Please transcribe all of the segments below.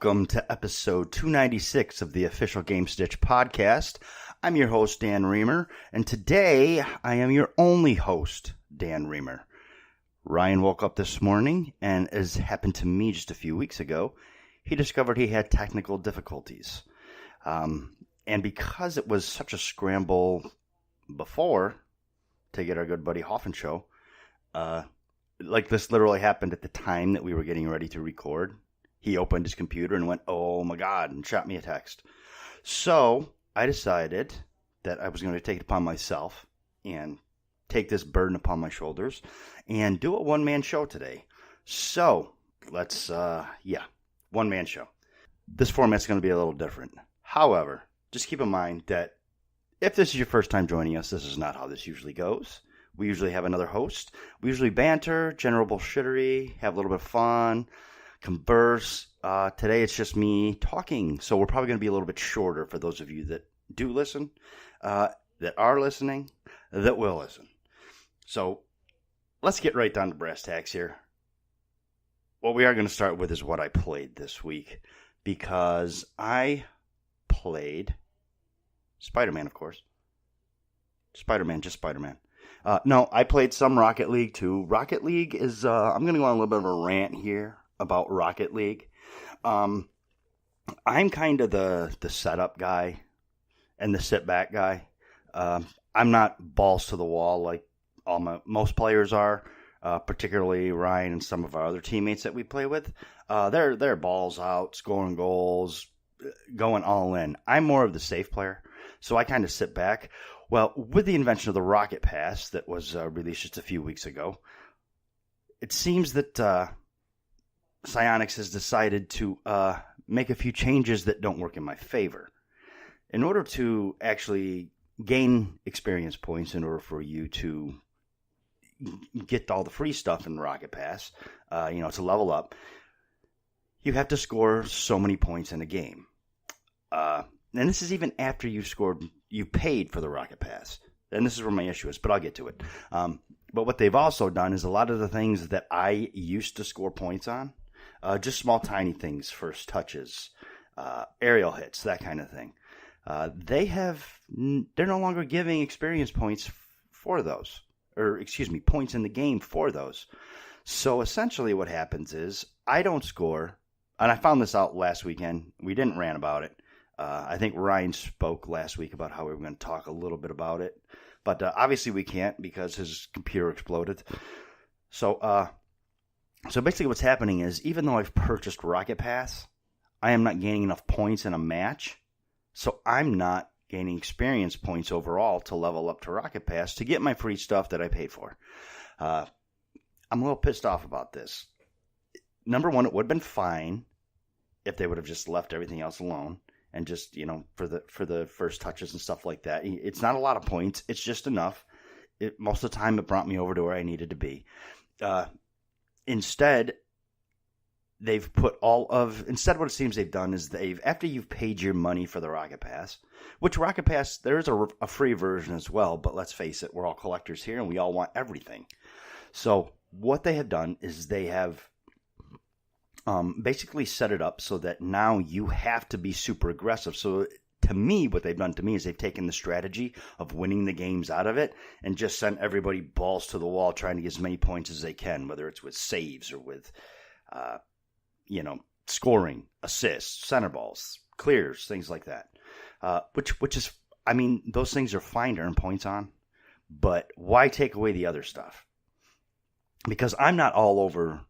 welcome to episode 296 of the official Gamestitch Podcast. I'm your host, Dan Reamer, and today I am your only host, Dan Reamer. Ryan woke up this morning, and as happened to me just a few weeks ago, he discovered he had technical difficulties. And because it was such a scramble before to get our good buddy Hoffman show, like this literally happened at the time that we were getting ready to record. He opened his computer and went, "Oh my God," and shot me a text. So I decided that I was going to take it upon myself and take this burden upon my shoulders and do a one-man show today. So let's, one-man show. This format's going to be a little different. However, just keep in mind that if this is your first time joining us, this is not how this usually goes. We usually have another host. We usually banter, general bullshittery, have a little bit of fun, converse. Today it's just me talking, so we're probably going to be a little bit shorter for those of you that do listen, that are listening, that will listen. So let's get right down to brass tacks here. What we are going to start with is what I played this week, because I played Spider-Man, of course. Just Spider-Man. No, I played some Rocket League too. Rocket League is, I'm going to go on a little bit of a rant here about Rocket League. I'm kind of the setup guy and the sit back guy. I'm not balls to the wall like most players are, particularly Ryan and some of our other teammates that we play with. They're balls out, scoring goals, going all in. I'm more of the safe player, so I kind of sit back. Well, with the invention of the Rocket Pass that was released just a few weeks ago, it seems that Psyonix has decided to make a few changes that don't work in my favor. In order to actually gain experience points, in order for you to get all the free stuff in the Rocket Pass, to level up, you have to score so many points in a game. And this is even after you paid for the Rocket Pass. And this is where my issue is, but I'll get to it. But what they've also done is a lot of the things that I used to score points on, just small tiny things, first touches, aerial hits, that kind of thing. They're no longer giving experience points for those, points in the game for those. So essentially what happens is I don't score, and I found this out last weekend. We didn't rant about it. I think Ryan spoke last week about how we were going to talk a little bit about it. But obviously we can't because his computer exploded. So basically what's happening is, even though I've purchased Rocket Pass, I am not gaining enough points in a match. So I'm not gaining experience points overall to level up to Rocket Pass to get my free stuff that I paid for. I'm a little pissed off about this. Number one, it would have been fine if they would have just left everything else alone. And just, for the first touches and stuff like that. It's not a lot of points. It's just enough. Most of the time, it brought me over to where I needed to be. Instead, what it seems they've done is after you've paid your money for the Rocket Pass, which Rocket Pass, there is a free version as well, but let's face it, we're all collectors here and we all want everything. So what they have done is they have basically set it up so that now you have to be super aggressive. So to me, what they've done to me is they've taken the strategy of winning the games out of it and just sent everybody balls to the wall trying to get as many points as they can, whether it's with saves or with, scoring, assists, center balls, clears, things like that. Which is, those things are fine to earn points on, but why take away the other stuff? Because I'm not all over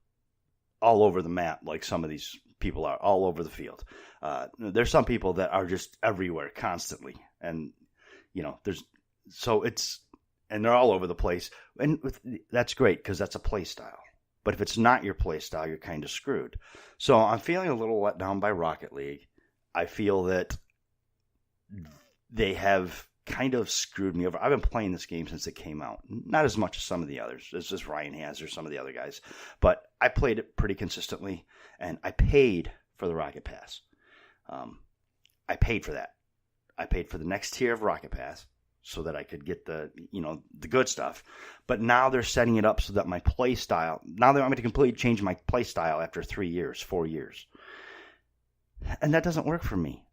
the map like some of these people are, all over the field. There's some people that are just everywhere constantly, and they're all over the place, and that's great because that's a play style. But if it's not your play style, you're kind of screwed. So I'm feeling a little let down by Rocket League. I feel that they have kind of screwed me over. I've been playing this game since it came out. Not as much as some of the others, as Ryan has or some of the other guys. But I played it pretty consistently, and I paid for the Rocket Pass. I paid for that. I paid for the next tier of Rocket Pass so that I could get the good stuff. But now they're setting it up so that my play style, now they want me to completely change my play style after 3 years, 4 years. And that doesn't work for me.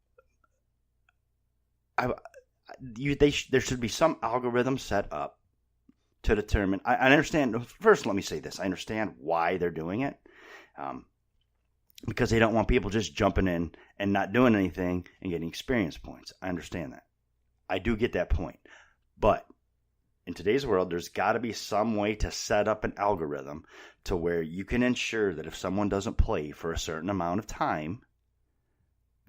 There should be some algorithm set up to determine. I understand. First, let me say this. I understand why they're doing it. Because they don't want people just jumping in and not doing anything and getting experience points. I understand that. I do get that point. But in today's world, there's got to be some way to set up an algorithm to where you can ensure that if someone doesn't play for a certain amount of time,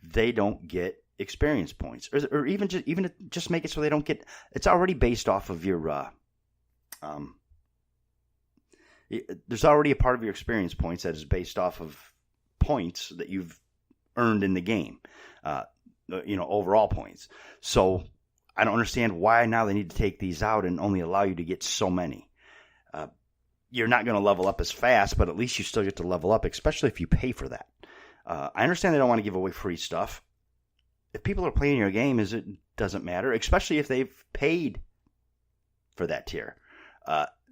they don't get experience points. Or even just make it so they don't get... It's already based off of your... there's already a part of your experience points that is based off of points that you've earned in the game, overall points. So I don't understand why now they need to take these out and only allow you to get so many. You're not going to level up as fast, but at least you still get to level up, especially if you pay for that. I understand they don't want to give away free stuff. If people are playing your game, it doesn't matter, especially if they've paid for that tier.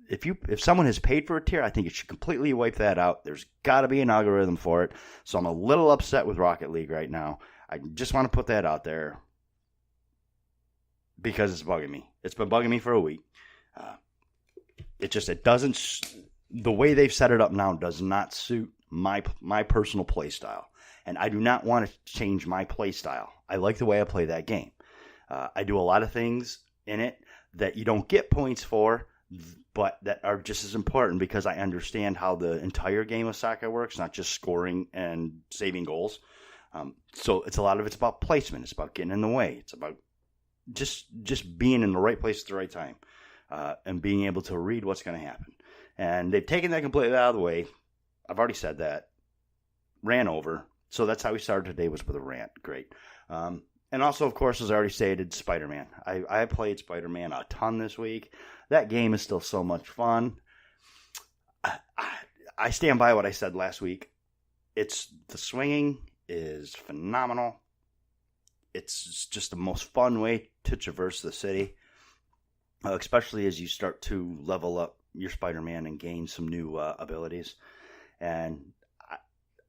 If someone has paid for a tier, I think it should completely wipe that out. There's got to be an algorithm for it. So I'm a little upset with Rocket League right now. I just want to put that out there because it's bugging me. It's been bugging me for a week. It doesn't. The way they've set it up now does not suit my personal play style, and I do not want to change my play style. I like the way I play that game. I do a lot of things in it that you don't get points for, but that are just as important because I understand how the entire game of soccer works, not just scoring and saving goals. So it's it's about placement. It's about getting in the way. It's about just being in the right place at the right time, and being able to read what's going to happen. And they've taken that completely out of the way. I've already said that. Ran over. So that's how we started today, was with a rant. Great. And also, of course, as I already stated, Spider-Man. I played Spider-Man a ton this week. That game is still so much fun. I stand by what I said last week. The swinging is phenomenal. It's just the most fun way to traverse the city, especially as you start to level up your Spider-Man and gain some new abilities. And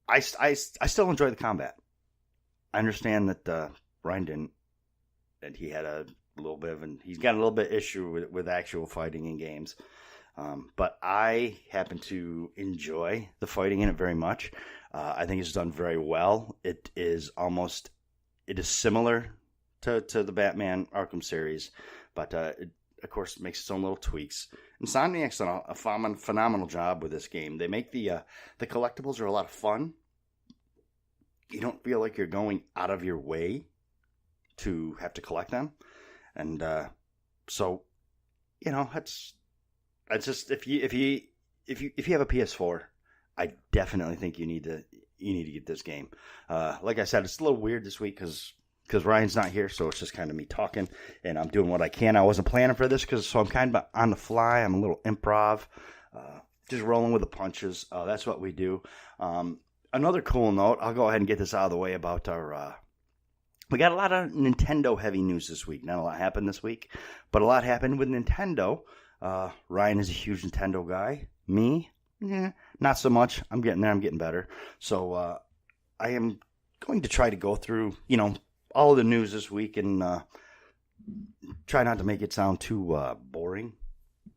I still enjoy the combat. I understand that Ryan didn't, that he had a little bit he's got a little bit issue with actual fighting in games. But I happen to enjoy the fighting in it very much. I think it's done very well. It is similar to the Batman Arkham series, but it, of course, makes its own little tweaks. Insomniac's done a phenomenal job with this game. They make the collectibles are a lot of fun. You don't feel like you're going out of your way to have to collect them, and so it's just if you have a PS4, I definitely think you need to get this game. Like I said, it's a little weird this week because Ryan's not here, so it's just kind of me talking, and I'm doing what I can. I wasn't planning for this, so I'm kind of on the fly. I'm a little improv, just rolling with the punches. That's what we do. Another cool note, I'll go ahead and get this out of the way about our... we got a lot of Nintendo-heavy news this week. Not a lot happened this week, but a lot happened with Nintendo. Ryan is a huge Nintendo guy. Me? Not so much. I'm getting there. I'm getting better. So I am going to try to go through, all of the news this week and try not to make it sound too boring,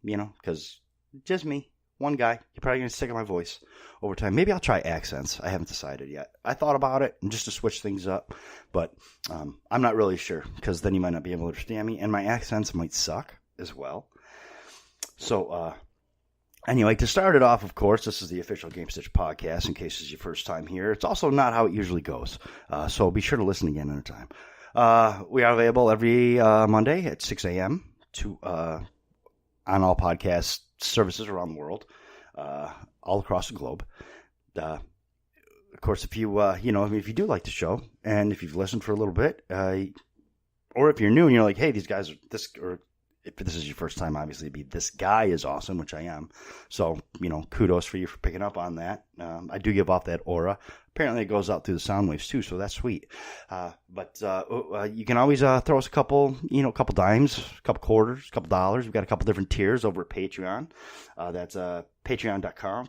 because just me, one guy. You're probably going to sick of my voice over time. Maybe I'll try accents. I haven't decided yet. I thought about it just to switch things up, but I'm not really sure because then you might not be able to understand me, and my accents might suck as well. So, anyway, to start it off, of course, this is the official Gamestitch Podcast in case it's your first time here. It's also not how it usually goes, so be sure to listen again another time. We are available every Monday at 6 a.m. on all podcast services around the world, all across the globe. Of course, if you if you do like the show, and if you've listened for a little bit, or if you're new and you're like, hey, these guys are this, or if this is your first time, obviously, it'd be this guy is awesome, which I am. So, kudos for you for picking up on that. I do give off that aura. Apparently, it goes out through the sound waves, too, so that's sweet. But you can always throw us a couple dimes, a couple quarters, a couple dollars. We've got a couple different tiers over at Patreon. That's patreon.com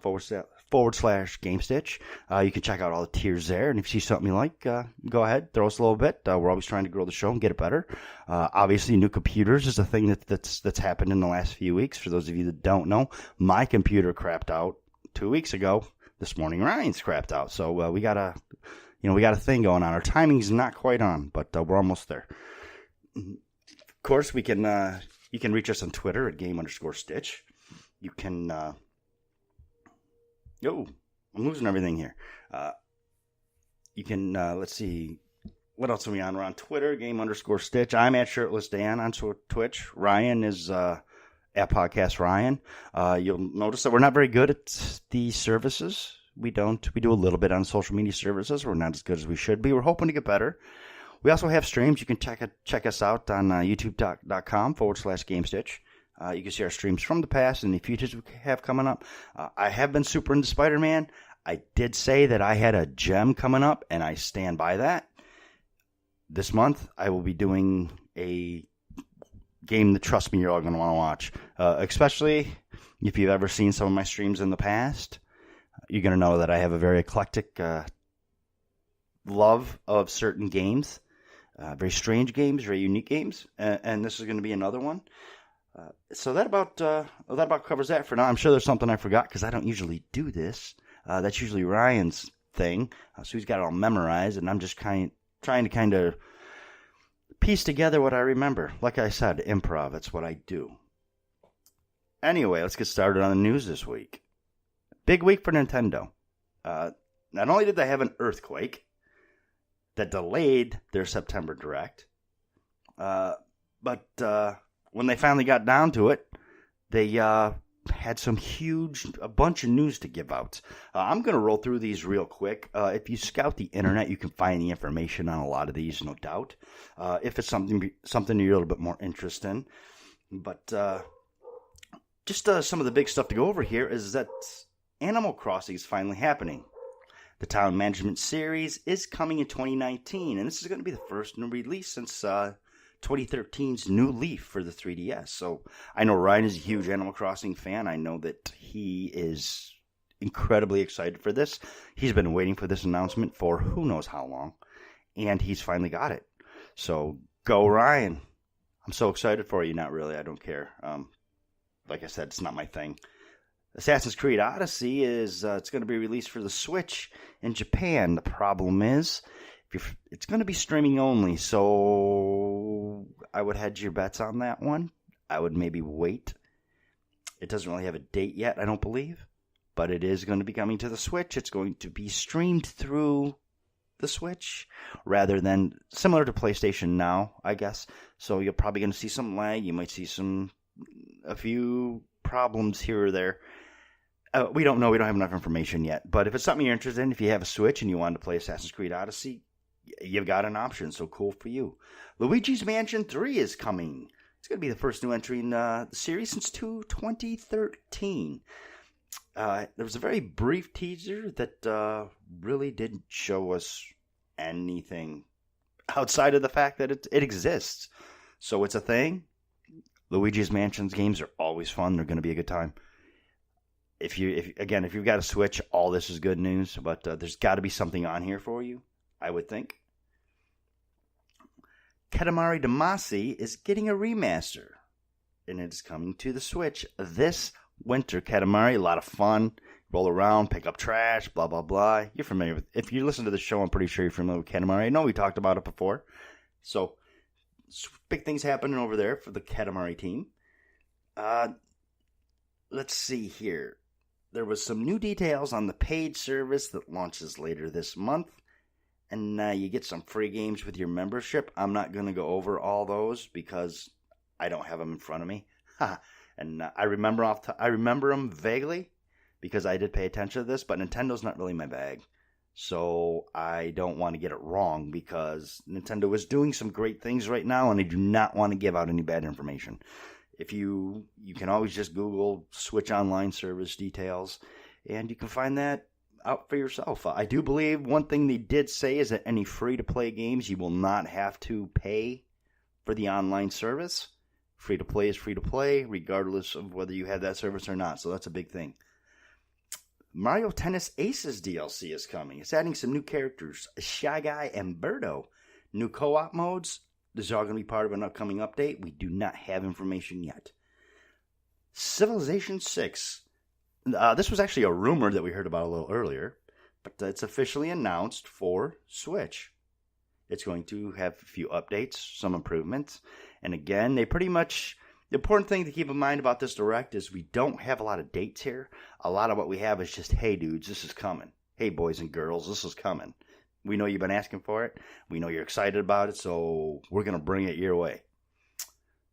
Gamestitch. You can check out all the tiers there, and if you see something you like, go ahead, throw us a little bit. We're always trying to grow the show and get it better. Obviously, new computers is a thing that's happened in the last few weeks. For those of you that don't know, my computer crapped out 2 weeks ago. This morning, Ryan's crapped out. So we got a thing going on. Our timing's not quite on, but we're almost there. Of course, you can reach us on Twitter at game_stitch. You can. I'm losing everything here. You can, let's see, what else are we on? We're on Twitter, game_stitch. I'm at Shirtless Dan on Twitch. Ryan is at Podcast Ryan. You'll notice that we're not very good at the services. We do a little bit on social media services. We're not as good as we should be. We're hoping to get better. We also have streams. You can check us out on youtube.com/GameStitch. You can see our streams from the past and the futures we have coming up. I have been super into Spider-Man. I did say that I had a gem coming up, and I stand by that. This month, I will be doing a game that, trust me, you're all going to want to watch. Especially if you've ever seen some of my streams in the past. You're going to know that I have a very eclectic love of certain games. Very strange games, very unique games. And this is going to be another one. So that about covers that for now. I'm sure there's something I forgot because I don't usually do this. That's usually Ryan's thing. So he's got it all memorized, and I'm just trying to piece together what I remember. Like I said, improv. It's what I do. Anyway, let's get started on the news this week. Big week for Nintendo. Not only did they have an earthquake that delayed their September Direct, but when they finally got down to it, they had a bunch of news to give out. I'm going to roll through these real quick. If you scout the internet, you can find the information on a lot of these, no doubt. If it's something you're a little bit more interested in. But just some of the big stuff to go over here is that Animal Crossing is finally happening. The Town Management Series is coming in 2019, and this is going to be the first new release since 2013's New Leaf for the 3DS. So I know Ryan is a huge Animal Crossing fan. I know that he is incredibly excited for this. He's been waiting for this announcement for who knows how long, and he's finally got it. So go Ryan. I'm so excited for you. Not really. I don't care. Like I said, it's not my thing. Assassin's Creed Odyssey is it's going to be released for the Switch in Japan. The problem is it's going to be streaming only, so I would hedge your bets on that one. I would maybe wait. It doesn't really have a date yet, I don't believe, but it is going to be coming to the Switch. It's going to be streamed through the Switch rather than similar to PlayStation Now, I guess. So you're probably going to see some lag. You might see a few problems here or there. We don't know. We don't have enough information yet. But if it's something you're interested in, if you have a Switch and you want to play Assassin's Creed Odyssey, you've got an option. So cool for you. Luigi's Mansion 3 is coming. It's going to be the first new entry in the series since 2013. There was a very brief teaser that really didn't show us anything outside of the fact that it exists. So it's a thing. Luigi's Mansion games are always fun. They're going to be a good time. If you've got a Switch, all this is good news. But there's got to be something on here for you, I would think. Katamari Damacy is getting a remaster, and it's coming to the Switch this winter. Katamari, a lot of fun. Roll around, pick up trash, blah, blah, blah. You're familiar with it. If you listen to the show, I'm pretty sure you're familiar with Katamari. I know we talked about it before. So, big things happening over there for the Katamari team. Let's see here. There was some new details on the paid service that launches later this month. And you get some free games with your membership. I'm not going to go over all those because I don't have them in front of me. And I remember them vaguely because I did pay attention to this, but Nintendo's not really my bag. So I don't want to get it wrong because Nintendo is doing some great things right now, and I do not want to give out any bad information. If you can always just Google Switch Online service details, and you can find that out for yourself. I do believe one thing they did say is that any free-to-play games, you will not have to pay for the online service. Free-to-play is free-to-play, regardless of whether you have that service or not. So that's a big thing. Mario Tennis Aces DLC is coming. It's adding some new characters, Shy Guy and Birdo. New co-op modes. This is all going to be part of an upcoming update. We do not have information yet. Civilization 6. This was actually a rumor that we heard about a little earlier, but it's officially announced for Switch. It's going to have a few updates, some improvements, and again, they pretty much... The important thing to keep in mind about this Direct is we don't have a lot of dates here. A lot of what we have is just, hey dudes, this is coming. Hey boys and girls, this is coming. We know you've been asking for it. We know you're excited about it, so we're going to bring it your way.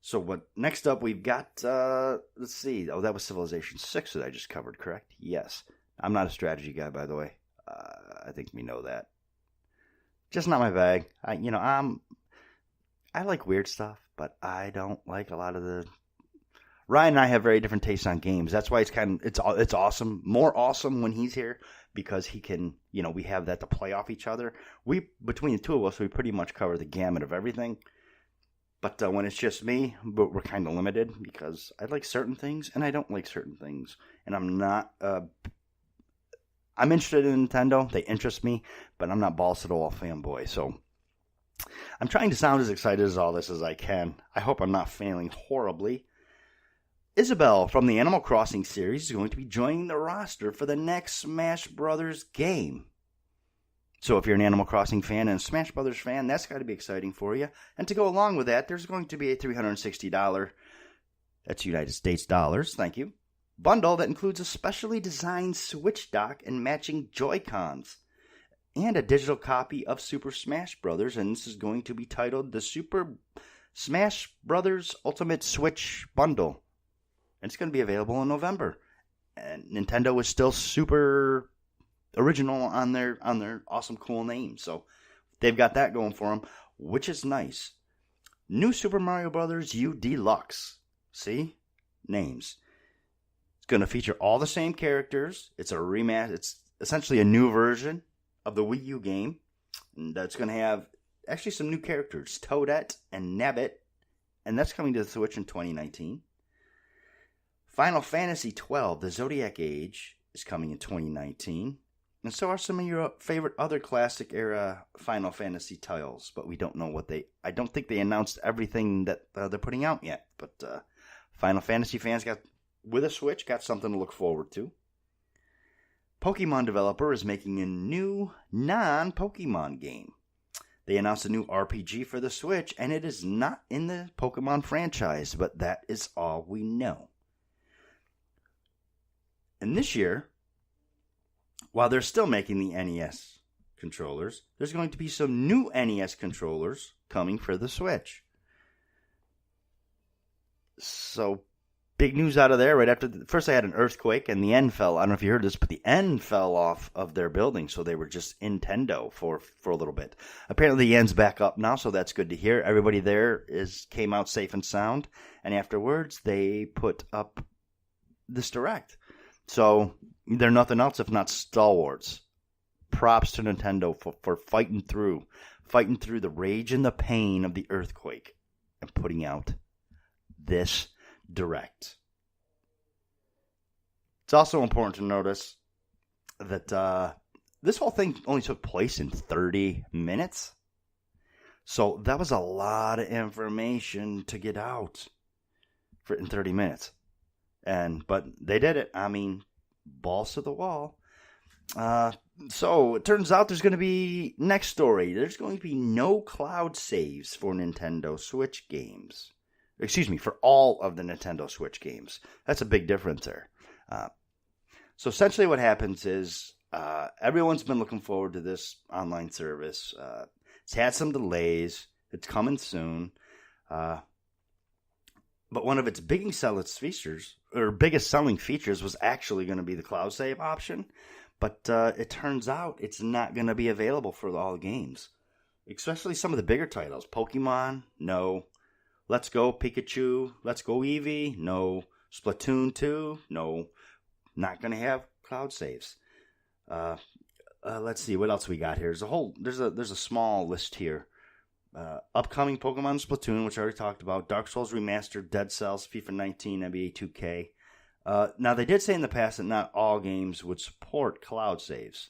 So next up we've got, let's see. Oh, that was Civilization 6 that I just covered, correct? Yes. I'm not a strategy guy, by the way. I think we know that. Just not my bag. I like weird stuff, but I don't like a lot of the... Ryan and I have very different tastes on games. That's why it's awesome. More awesome when he's here because he can, we have that to play off each other. Between the two of us, we pretty much cover the gamut of everything. But when it's just me, we're kind of limited because I like certain things and I don't like certain things. And I'm not... I'm interested in Nintendo. They interest me, but I'm not balls to the wall fanboy. So I'm trying to sound as excited as all this as I can. I hope I'm not failing horribly. Isabelle from the Animal Crossing series is going to be joining the roster for the next Smash Brothers game. So if you're an Animal Crossing fan and a Smash Brothers fan, that's got to be exciting for you. And to go along with that, there's going to be a $360, that's United States dollars, thank you, bundle that includes a specially designed Switch dock and matching Joy-Cons. And a digital copy of Super Smash Bros. And this is going to be titled the Super Smash Bros. Ultimate Switch Bundle. And it's going to be available in November. And Nintendo is still super original on their awesome, cool name. So they've got that going for them, which is nice. New Super Mario Bros. U Deluxe. See? Names. It's going to feature all the same characters. It's a remaster. It's essentially a new version of the Wii U game. And that's going to have actually some new characters. Toadette and Nabbit. And that's coming to the Switch in 2019. Final Fantasy XII, The Zodiac Age, is coming in 2019. And so are some of your favorite other classic era Final Fantasy titles. But we don't know I don't think they announced everything that they're putting out yet. But Final Fantasy fans with a Switch got something to look forward to. Pokemon developer is making a new non-Pokemon game. They announced a new RPG for the Switch, and it is not in the Pokemon franchise, but that is all we know. And this year, while they're still making the NES controllers, there's going to be some new NES controllers coming for the Switch. So, big news out of there. Right after first, I had an earthquake, and the end fell. I don't know if you heard this, but the end fell off of their building, so they were just in Nintendo for a little bit. Apparently, the end's back up now, so that's good to hear. Everybody there came out safe and sound, and afterwards, they put up this Direct. So they're nothing else if not stalwarts. Props to Nintendo for fighting through the rage and the pain of the earthquake and putting out this Direct. It's also important to notice that this whole thing only took place in 30 minutes. So that was a lot of information to get out in 30 minutes. But they did it. I mean, balls to the wall. So it turns out there's going to be, next story, there's going to be no cloud saves for Nintendo Switch games. Excuse me, for all of the Nintendo Switch games. That's a big difference there. So essentially what happens is everyone's been looking forward to this online service. It's had some delays. It's coming soon. But one of its biggest selling features was actually going to be the cloud save option. But it turns out it's not going to be available for all games. Especially some of the bigger titles. Pokemon, no. Let's Go Pikachu, Let's Go Eevee, no. Splatoon 2, no. Not going to have cloud saves. Let's see, what else we got here? There's a small list here. Upcoming Pokemon Splatoon, which I already talked about. Dark Souls Remastered, Dead Cells, FIFA 19, NBA 2K. Now, they did say in the past that not all games would support cloud saves.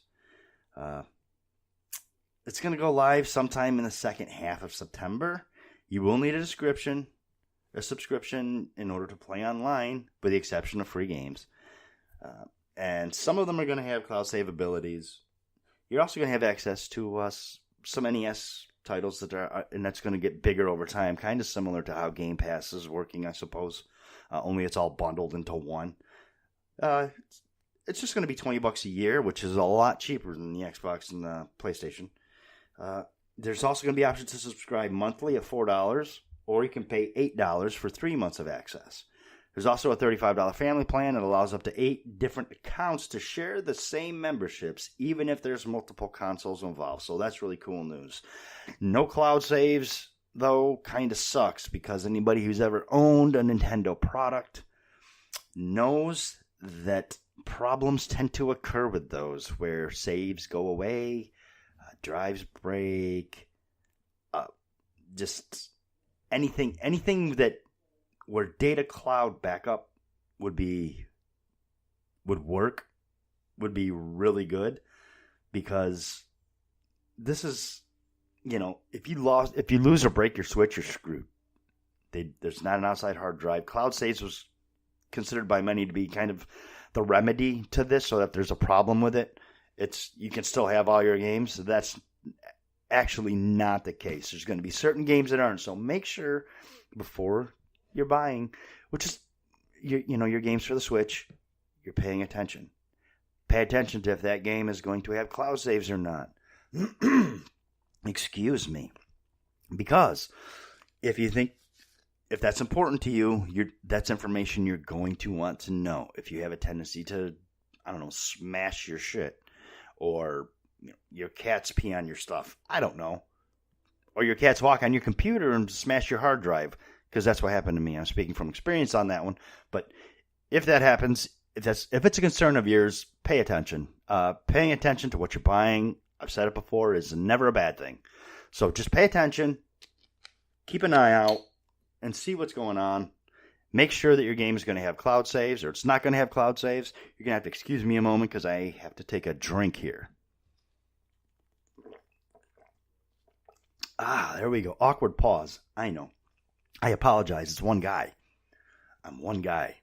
It's going to go live sometime in the second half of September. You will need a subscription in order to play online, with the exception of free games. And some of them are going to have cloud save abilities. You're also going to have access to some NES titles and that's going to get bigger over time, kind of similar to how Game Pass is working, I suppose. Only it's all bundled into one. It's just going to be $20 a year, which is a lot cheaper than the Xbox and the PlayStation. There's also going to be options to subscribe monthly at $4, or you can pay $8 for 3 months of access. There's also a $35 family plan that allows up to 8 different accounts to share the same memberships, even if there's multiple consoles involved. So that's really cool news. No cloud saves, though, kind of sucks, because anybody who's ever owned a Nintendo product knows that problems tend to occur with those, where saves go away, drives break, just anything that where data cloud backup would be really good, because this is, if you lose or break your Switch, you're screwed. There's not an outside hard drive. Cloud saves was considered by many to be kind of the remedy to this, so that if there's a problem with it, you can still have all your games. So that's actually not the case. There's going to be certain games that aren't. So make sure before you're buying, which is your games for the Switch, you're paying attention. Pay attention to if that game is going to have cloud saves or not. Excuse me. Because if that's important to you, that's information you're going to want to know. If you have a tendency to, smash your shit, or your cats pee on your stuff, I don't know. Or your cats walk on your computer and smash your hard drive, because that's what happened to me. I'm speaking from experience on that one. But if that happens, if it's a concern of yours, pay attention. Paying attention to what you're buying, I've said it before, is never a bad thing. So just pay attention, keep an eye out, and see what's going on. Make sure that your game is going to have cloud saves, or it's not going to have cloud saves. You're going to have to excuse me a moment, because I have to take a drink here. There we go. Awkward pause. I know. I apologize. It's one guy. I'm one guy.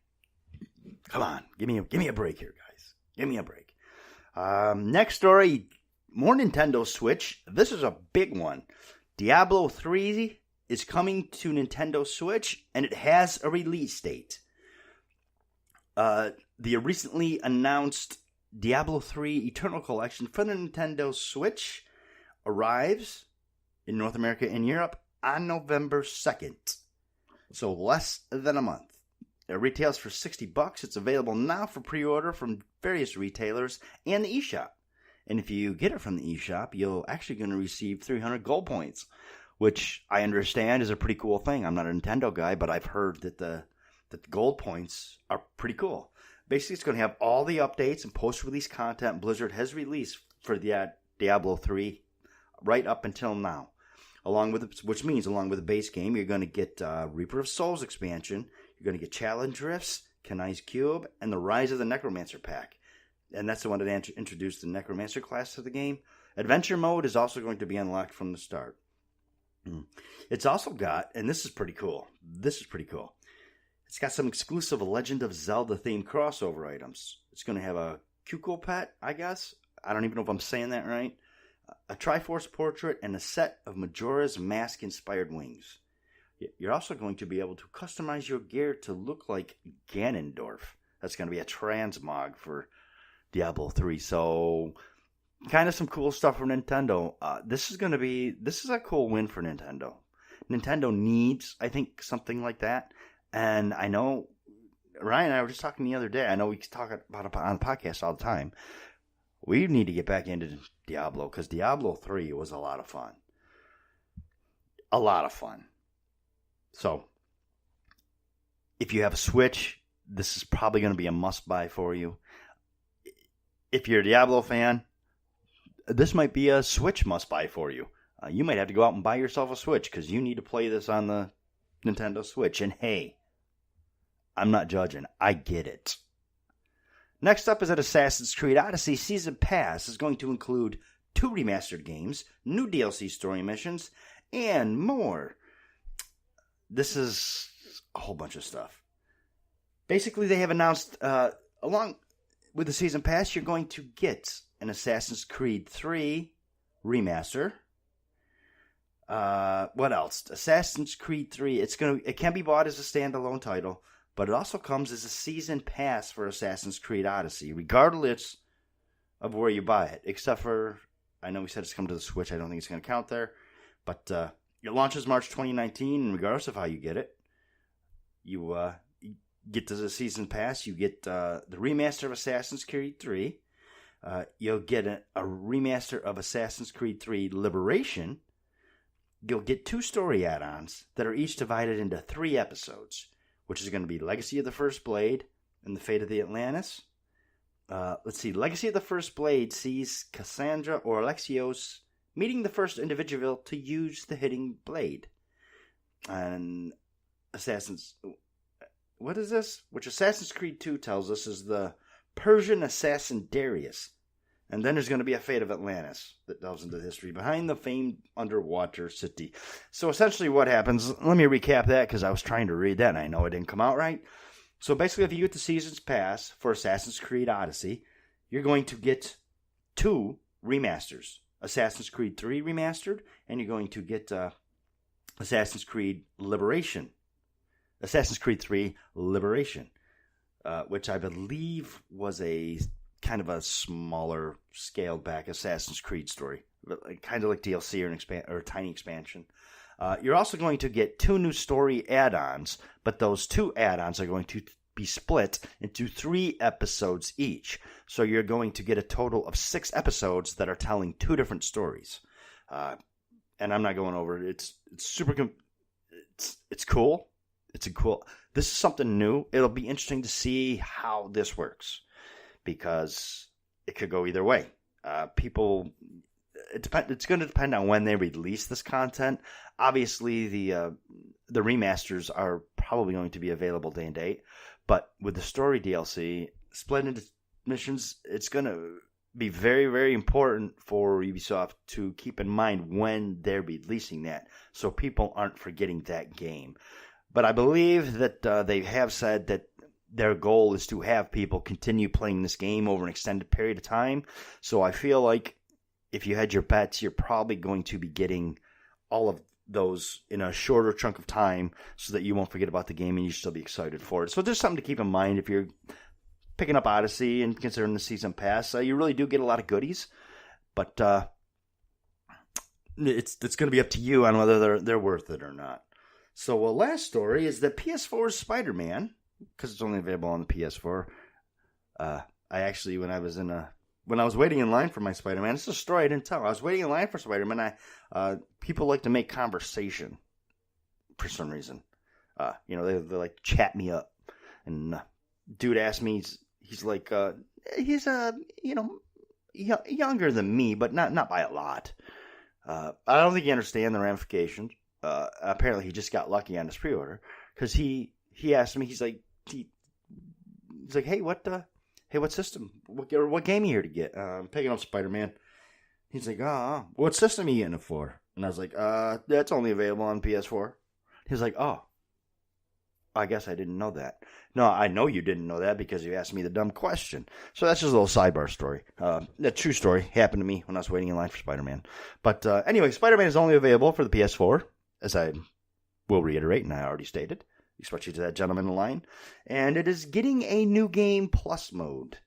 Come on. Give me a break here, guys. Give me a break. Next story. More Nintendo Switch. This is a big one. Diablo 3 is coming to Nintendo Switch, and it has a release date. The recently announced Diablo 3 Eternal Collection for the Nintendo Switch arrives in North America and Europe on November 2nd. So less than a month. It retails for $60. It's available now for pre-order from various retailers and the eShop. And if you get it from the eShop, you're actually going to receive 300 gold points, which I understand is a pretty cool thing. I'm not a Nintendo guy, but I've heard that the gold points are pretty cool. Basically, it's going to have all the updates and post-release content Blizzard has released for the Diablo 3 right up until now. Which means along with the base game, you're going to get Reaper of Souls expansion, you're going to get Challenge Rifts, Kenai's Cube, and the Rise of the Necromancer pack. And that's the one that introduced the Necromancer class to the game. Adventure mode is also going to be unlocked from the start. It's also got, and this is pretty cool. It's got some exclusive Legend of Zelda themed crossover items. It's going to have a Cuckoo pet, I guess. I don't even know if I'm saying that right. A Triforce portrait, and a set of Majora's Mask inspired wings. You're also going to be able to customize your gear to look like Ganondorf. That's going to be a transmog for Diablo 3. So, kind of some cool stuff for Nintendo. This is a cool win for Nintendo. Nintendo needs, I think, something like that. And I know, Ryan and I were just talking the other day. I know we talk about it on the podcast all the time. We need to get back into Diablo, because Diablo 3 was a lot of fun. A lot of fun. So, if you have a Switch, this is probably going to be a must-buy for you. If you're a Diablo fan, this might be a Switch must-buy for you. You might have to go out and buy yourself a Switch, because you need to play this on the Nintendo Switch. And hey, I'm not judging. I get it. Next up is that Assassin's Creed Odyssey Season Pass is going to include 2 remastered games, new DLC story missions, and more. This is a whole bunch of stuff. Basically, they have announced, along with the Season Pass, you're going to get an Assassin's Creed 3 remaster. What else? Assassin's Creed 3. It can be bought as a standalone title, but it also comes as a Season Pass for Assassin's Creed Odyssey, regardless of where you buy it. Except for, I know we said it's come to the Switch. I don't think it's going to count there. But it launches March 2019, and regardless of how you get it, you get the Season Pass. You get the remaster of Assassin's Creed 3. You'll get a remaster of Assassin's Creed 3 Liberation. You'll get 2 story add-ons that are each divided into 3 episodes, which is going to be Legacy of the First Blade and the Fate of the Atlantis. Let's see. Legacy of the First Blade sees Cassandra or Alexios meeting the first individual to use the hitting blade. And what is this? Which Assassin's Creed 2 tells us is the Persian assassin Darius. And then there's going to be a Fate of Atlantis that delves into the history behind the famed underwater city. So essentially what happens, let me recap that because I was trying to read that and I know it didn't come out right. So basically if you get the Seasons Pass for Assassin's Creed Odyssey, you're going to get 2 remasters. Assassin's Creed 3 remastered, and you're going to get Assassin's Creed Liberation. Assassin's Creed 3 Liberation, which I believe was a kind of a smaller, scaled-back Assassin's Creed story, kind of like DLC or a tiny expansion. You're also going to get 2 new story add-ons, but those 2 add-ons are going to be split into 3 episodes each. So you're going to get a total of 6 episodes that are telling 2 different stories. And I'm not going over it. It's super. It's cool. This is something new. It'll be interesting to see how this works, because it could go either way. It's going to depend on when they release this content. Obviously, the remasters are probably going to be available day and date, but with the story DLC split into missions, it's going to be very, very important for Ubisoft to keep in mind when they're releasing that, so people aren't forgetting that game. But I believe that they have said that their goal is to have people continue playing this game over an extended period of time. So I feel like if you had your bets, you're probably going to be getting all of those in a shorter chunk of time so that you won't forget about the game and you still be excited for it. So there's something to keep in mind if you're picking up Odyssey and considering the Season Pass. You really do get a lot of goodies, but it's going to be up to you on whether they're worth it or not. So last story is that PS4's Spider-Man, because it's only available on the PS4. I actually, when I was waiting in line for my Spider-Man, it's a story I didn't tell. I was waiting in line for Spider-Man. People like to make conversation for some reason. They like chat me up. And dude asked me, he's like, he's younger than me, but not by a lot. I don't think he understands the ramifications. Apparently, he just got lucky on his pre-order because he asked me. He's like, hey, what system? What game are you here to get? I'm picking up Spider-Man. He's like, what system are you getting it for? And I was like, that's only available on PS4. He was like, oh, I guess I didn't know that. No, I know you didn't know that because you asked me the dumb question. So that's just a little sidebar story. A true story happened to me when I was waiting in line for Spider-Man. But anyway, Spider-Man is only available for the PS4, as I will reiterate, and I already stated, especially to that gentleman in line. And it is getting a new game plus mode.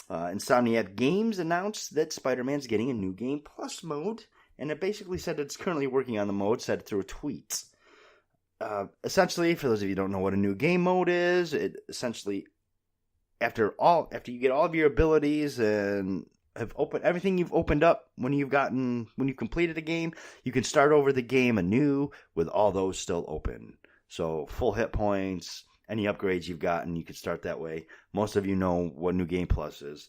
Insomniac Games announced that Spider-Man's getting a new game plus mode, and it basically said it's currently working on the mode, said it through a tweet. Essentially, for those of you who don't know what a new game mode is, it essentially, after you get all of your abilities and have opened everything you've opened up when you've completed a game, you can start over the game anew with all those still open. So full hit points, any upgrades you've gotten, you can start that way. Most of you know what New Game Plus is.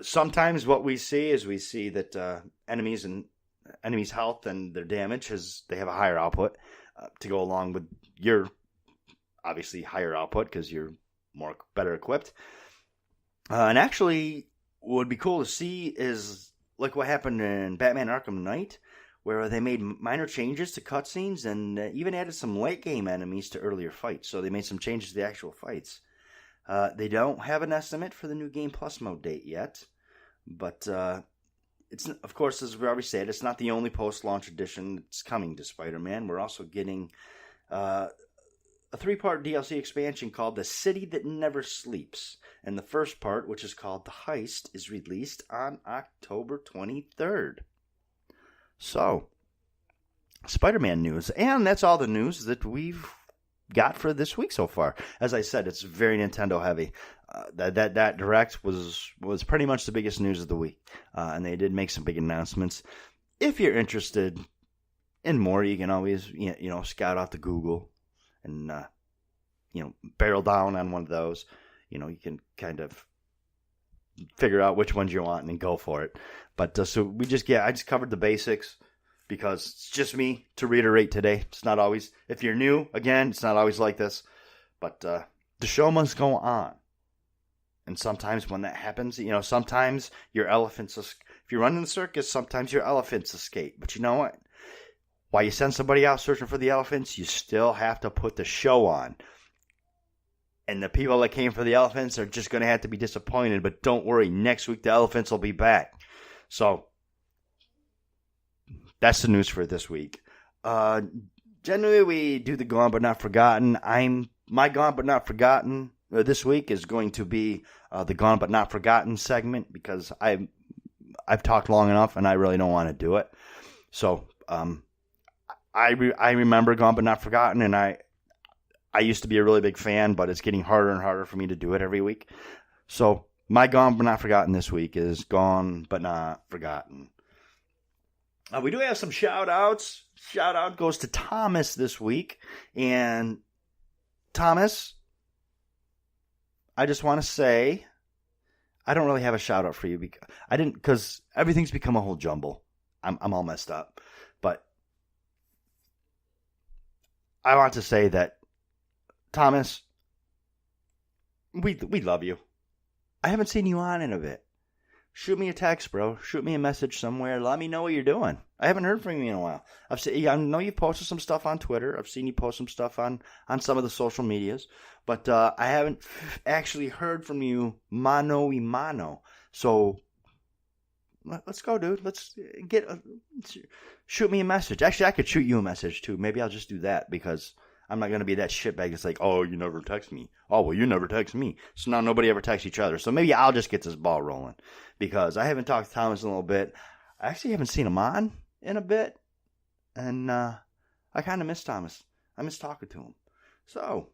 Sometimes what we see is that enemies' health and their damage they have a higher output to go along with your obviously higher output because you're better equipped. And actually, what would be cool to see is like what happened in Batman Arkham Knight, where they made minor changes to cutscenes and even added some late game enemies to earlier fights. So they made some changes to the actual fights. They don't have an estimate for the new Game Plus mode date yet, but it's, of course, as we already said, it's not the only post-launch edition that's coming to Spider-Man. We're also getting a 3-part DLC expansion called The City That Never Sleeps. And the first part, which is called The Heist, is released on October 23rd. So, Spider-Man news. And that's all the news that we've got for this week so far. As I said, it's very Nintendo heavy. That Direct was pretty much the biggest news of the week. And they did make some big announcements. If you're interested in more, you can always, scout out the Google and, barrel down on one of those. You can kind of figure out which ones you want and then go for it. But so I just covered the basics because it's just me to reiterate today. It's not always, if you're new, again, it's not always like this. But the show must go on. And sometimes when that happens, sometimes your elephants, if you run in the circus, sometimes your elephants escape. But you know what? While you send somebody out searching for the elephants, you still have to put the show on. And the people that came for the elephants are just going to have to be disappointed. But don't worry, next week the elephants will be back. So, that's the news for this week. Generally, we do the Gone But Not Forgotten. My Gone But Not Forgotten this week is going to be the Gone But Not Forgotten segment because I've talked long enough and I really don't want to do it. So, I remember Gone But Not Forgotten, and I used to be a really big fan, but it's getting harder and harder for me to do it every week. So my Gone But Not Forgotten this week is Gone But Not Forgotten. We do have some shout-outs. Shout-out goes to Thomas this week. And Thomas, I just want to say, I don't really have a shout-out for you because everything's become a whole jumble. I'm all messed up. But I want to say that, Thomas, we love you. I haven't seen you on in a bit. Shoot me a text, bro. Shoot me a message somewhere. Let me know what you're doing. I haven't heard from you in a while. I know you've posted some stuff on Twitter. I've seen you post some stuff on some of the social medias. But I haven't actually heard from you mano y mano. So, let's go, dude. Shoot me a message. Actually, I could shoot you a message, too. Maybe I'll just do that because I'm not going to be that shitbag that's like, oh, you never text me. Oh, well, you never text me. So now nobody ever texts each other. So maybe I'll just get this ball rolling because I haven't talked to Thomas in a little bit. I actually haven't seen him on in a bit. And I kind of miss Thomas. I miss talking to him. So,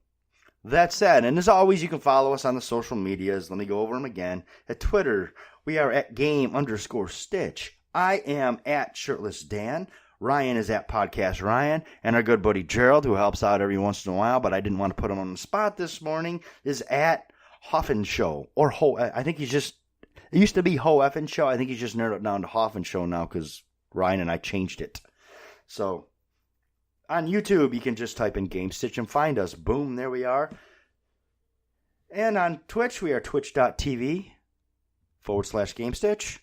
that said, and as always, you can follow us on the social medias. Let me go over them again. At Twitter, we are at game_stitch. I am at Shirtless Dan. Ryan is at Podcast Ryan, and our good buddy Gerald, who helps out every once in a while, but I didn't want to put him on the spot this morning, is at Hoffen Show, or Ho. I think he's just, it used to be Ho Effin Show. I think he's just narrowed it down to Hoffen Show now because Ryan and I changed it. So, on YouTube, you can just type in Gamestitch and find us. Boom, there we are. And on Twitch, we are twitch.tv/Gamestitch.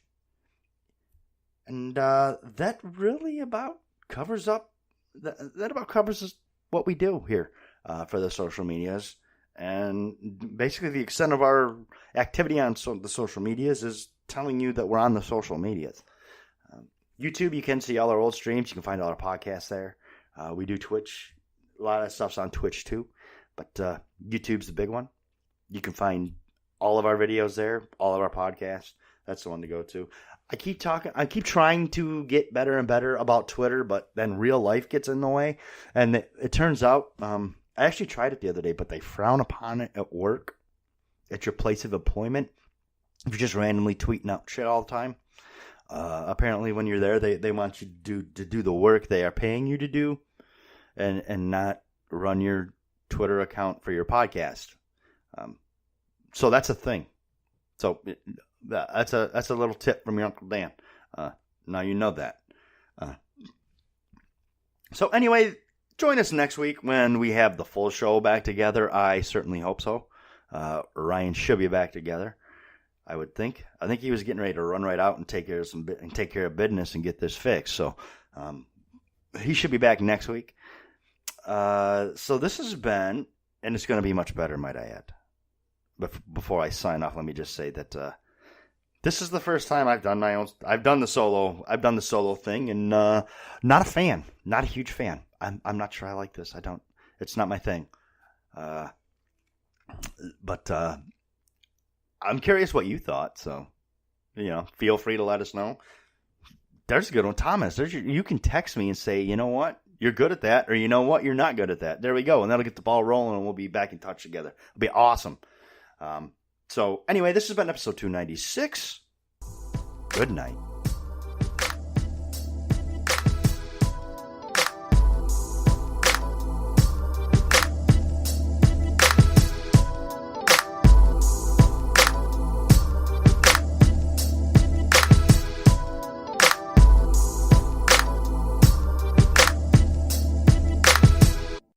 And that really about covers up, that about covers what we do here for the social medias. And basically the extent of our activity on the social medias is telling you that we're on the social medias. YouTube, you can see all our old streams. You can find all our podcasts there. We do Twitch. A lot of that stuff's on Twitch too. But YouTube's the big one. You can find all of our videos there, all of our podcasts. That's the one to go to. I keep trying to get better and better about Twitter, but then real life gets in the way. And it turns out, I actually tried it the other day, but they frown upon it at work, at your place of employment. If you're just randomly tweeting out shit all the time. Apparently when you're there, they want you to do the work they are paying you to do and not run your Twitter account for your podcast. So that's a thing. So that's a little tip from your Uncle Dan. Now you know that. So anyway, join us next week when we have the full show back together. I certainly hope so. Ryan should be back together. I would think. I think he was getting ready to run right out and take care of business and get this fixed. So he should be back next week. So this has been, and it's going to be much better, might I add. But before I sign off, let me just say that this is the first time I've done the solo thing, and not a fan, not a huge fan. I'm not sure I like this. It's not my thing. But I'm curious what you thought. So, feel free to let us know. There's a good one, Thomas. You can text me and say, you know what, you're good at that, or you know what, you're not good at that. There we go, and that'll get the ball rolling, and we'll be back in touch together. It'll be awesome. So anyway, this has been episode 296. Good night.